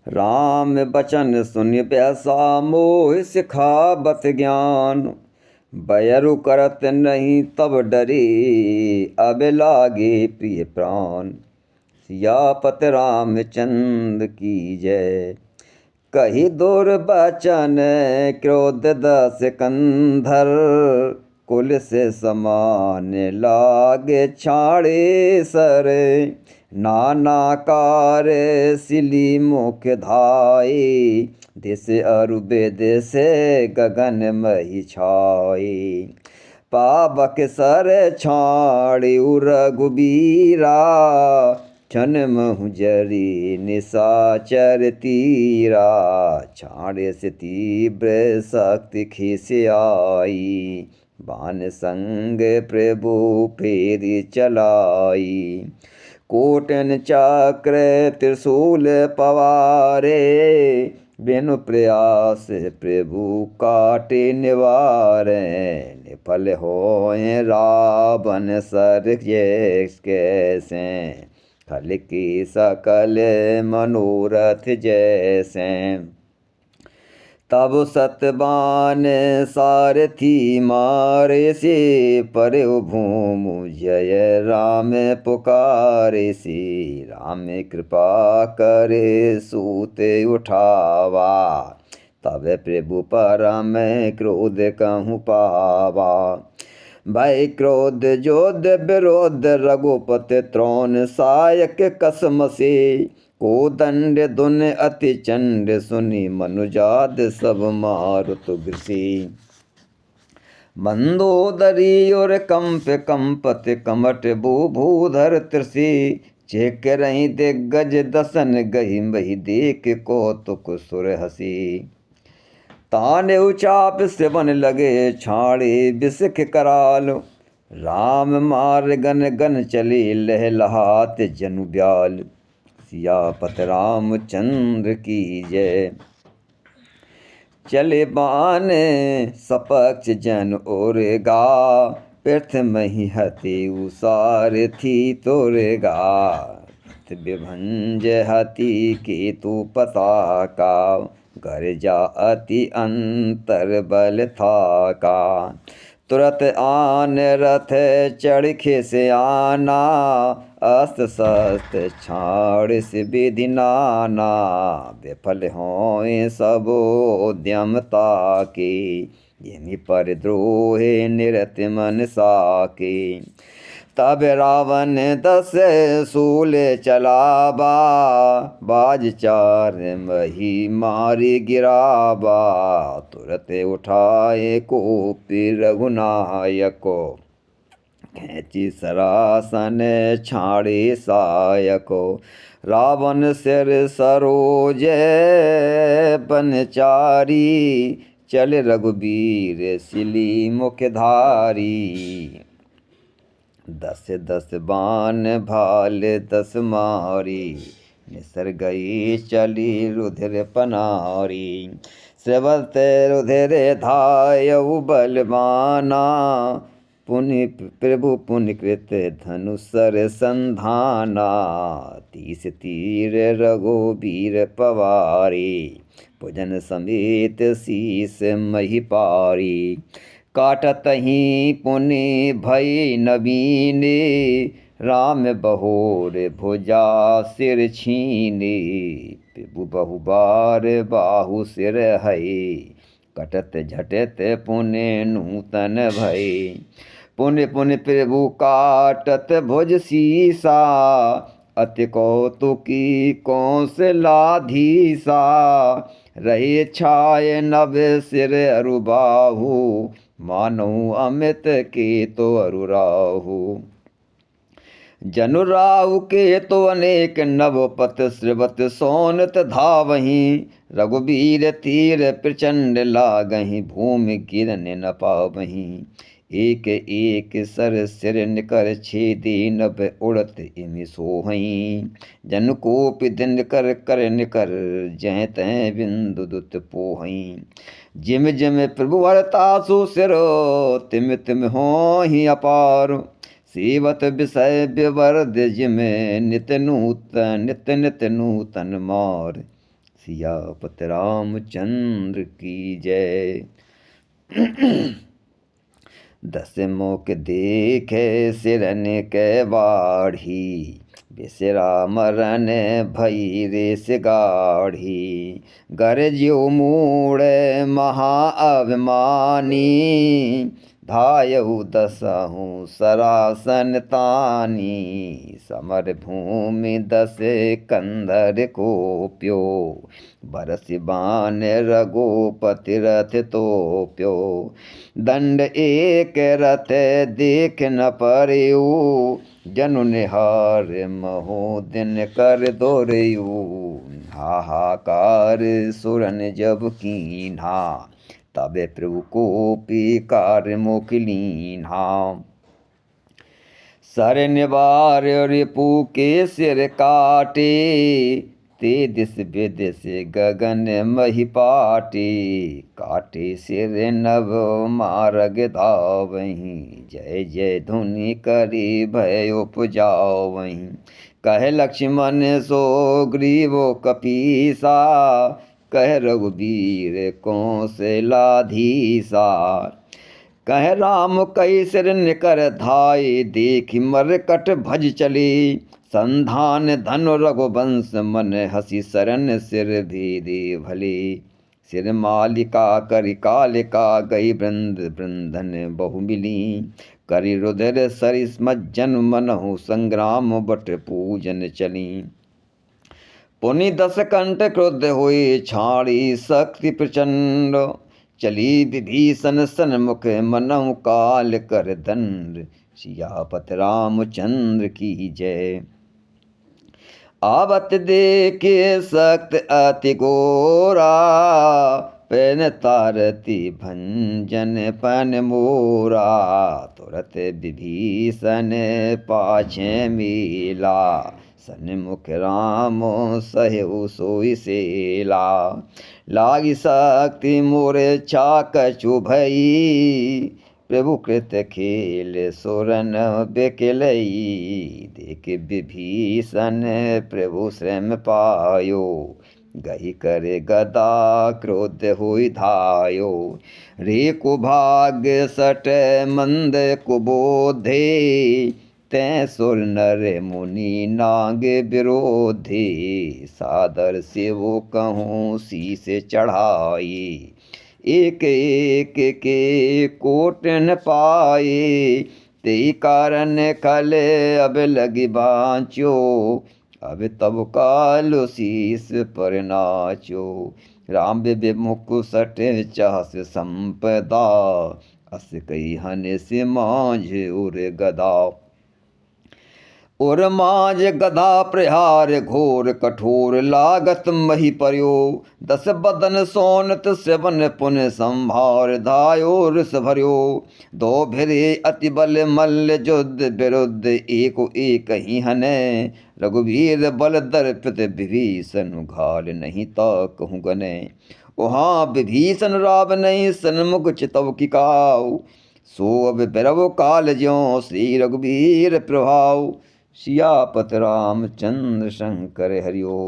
राम बचन सुन पैसा मोह सिखावत ज्ञान। बैरु करत नहीं तब डरे अब लागे प्रिय प्राण। सियापत रामचंद्र की जय। कही दूर बचन क्रोध दस कंधर। कुल से समान लागे छाड़े सर। नाना कार सिली मुख धाये। दिस अरु विदेश गगन मही छाये। पावक सर छाड़ी रघुबीरा। छन महु जरी निशाचर तीरा। छाड़े से तीव्र शक्ति खिस आई। बान संग प्रभु फेरी चलाई। कोटन चक्र त्रिशूल पवारे। बिनु प्रयास प्रभु काटे निवारे। निफल होए रावण सर कैसे। खल की सकल मनोरथ जैसे। तब सतबान सारथी मारे से। परे भूमु जय राम पुकारे से। राम कृपा करे सूते उठावा। तब प्रभु परम क्रोध कहूँ पावा। भय क्रोध जोध विरोध रघुपति त्रोण सायक कसम से। कोदंड दुन अति चंड सुनि मनुजाद सब मारुत घृषि। मंदोदरी और कंप कंपत कमट भूधर त्रिषि। चेक रही दिग्गज दसन गही मही देख कौतुक सुर हसी। ताने उचाप से बन लगे छाड़े बिसख कराल। राम मार गन गन चले लहलहात जनु ब्याल। सियापत रामचंद्र की जय। चले बान सपक्ष जन और गा। प्रथम ही हति सारथी तोरेगा। विभंज हति केतु पताका। गर्जा अति अंतर बल था का। तुरत आन रथ चढ़ से आना। अस्त्र शस्त्र छाड़ से विधि नाना। विफल होए सब उद्यमता के। यमी पर द्रोहे निरत मन साके। तब रावण 10 सूल चलाबा। बाज 4 मही मारी गिराबा। तुरत उठाए कोपी रघुनायको। खेची सरासन छाड़े सायको। रावण सिर सरोज बनचारी। चल रघुबीर सिली मुखधारी। 10 बाण भाल 10 मारी। निसर गई चली रुधिर पनारी। स्रवत रुधिर धायउ बलवाना। पुनि प्रभु पुण्य कृत धनुसर संधाना। 30 तीर रघुबीर पवारी। भुजन समेत शीस मही पारी। काटत ही पुनि भय नवीने। राम बहोर भुजा सिर छीने। प्रभु बहु बार बाहु सिर है। कटत झटत पुनि नूतन भय। पुनि पुनि प्रभु काटत भुज सीसा। अति कौतुकी कौशलाधीसा। रहे छाय नभ सिर अरु बाहु। मानो अमित के तो अरुराहु। जनु राहु के तो अनेक नवपत श्रवत सोनत धावहीं। रघुबीर तीर प्रचंड लागहीं। भूमि गिरन न पावहीं। एक एक सर सिर निकर छेदी नभ उड़त इमि सोहहीं। जन कोप दिन कर कर निकर जह तह बिंदु दुत पोहहीं। जिम जिम प्रभु हरतासु सिरो तिम तिम होहि अपार। सेवत विषय विवर्ध जिम नित नित नूतन मार। सियापत रामचंद्र की जय। दस मुख देखे सिरन के बाढ़ी, बिसरा मरन भई रेस गाढ़ी। गरज्यो मूड़ महाअभिमानी, धायऊ दसहु सरासन तानी। समर भूमि दस कंधर कोप्यो, बरस बान रघुपति रथ तोप्यो। दंड एक रथ देख न परयू, जनु निहार महो दिन कर दोरयू। हाहाकार सुरन जब कीन्हा, तबे प्रभु कोपी कार्य मुख लीन्हा। सर निवार रिपु के सिर काटे, ते दिस विदिस गगन मही पाटे। काटे सिर नभ मार्ग धावहीं, जय जय धुनि करी भय उपजावहीं। कह लक्ष्मण सो ग्रीवो कपीसा, कह रघुबीर कौशलाधीसा। कह राम कई सिर निकर धाये, देखि मरकट भज चले। संधान धनु रघुवंश मन, हसी सरन सिर भेदे भले। सिर मालिका करि कालिका, गई वृंद वृंदन बहु मिली। करि रुधिर सरिस मज्जन, मनहु संग्राम बट पूजन चली। पुनि दस कंठ क्रुद्ध हुए, छाड़ी शक्ति प्रचंड। चली विभीषण सन्मुख, मनहु काल कर दंड। सियापत रामचंद्र की जय। आवत देखे सख्त अति घोरा, पैन तारती भंजन पन मोरा। तुरत विभीषण पाछे मिला, सन्मुख राम सहु सोई सेला। लागी शक्ति मोरे चाकछु भई, प्रभु कृत खेल सुरन बेकलई। देख विभीषण प्रभु श्रम पायो, गही करे गदा क्रोध हुई धायो। रे कुभाग्य सट मंद कुबोधे, तै सुर नर मुनि नाग विरोधे। सादर से वो कहूँ शीस चढ़ाई, एक एक के कोट न पाए। ते कारण खल अब लगी बाँचो, अब तब काल शीस पर नाचो। राम विमुख सट चास संपदा, अस कई हन से मांझ उर गदा। उर मांझ गधा प्रहार घोर कठोर, लागत मही पर्यो। दस बदन सोनत सेवन पुन संभार, धायो रस भर्यो। दो भिरे अति बल मल्ल युद्ध विरुद्ध, एको एक ही हने। रघुवीर बल दर्पित विभीषण, घाल नहीं ताकहु गने। वहाँ विभीषण राव नहीं, सन्मुख चितव की काऊ। सो अब बिरव काल ज्यों, श्री रघुवीर प्रभाव। सियापत रामचंद्र शंकर हरि ओम।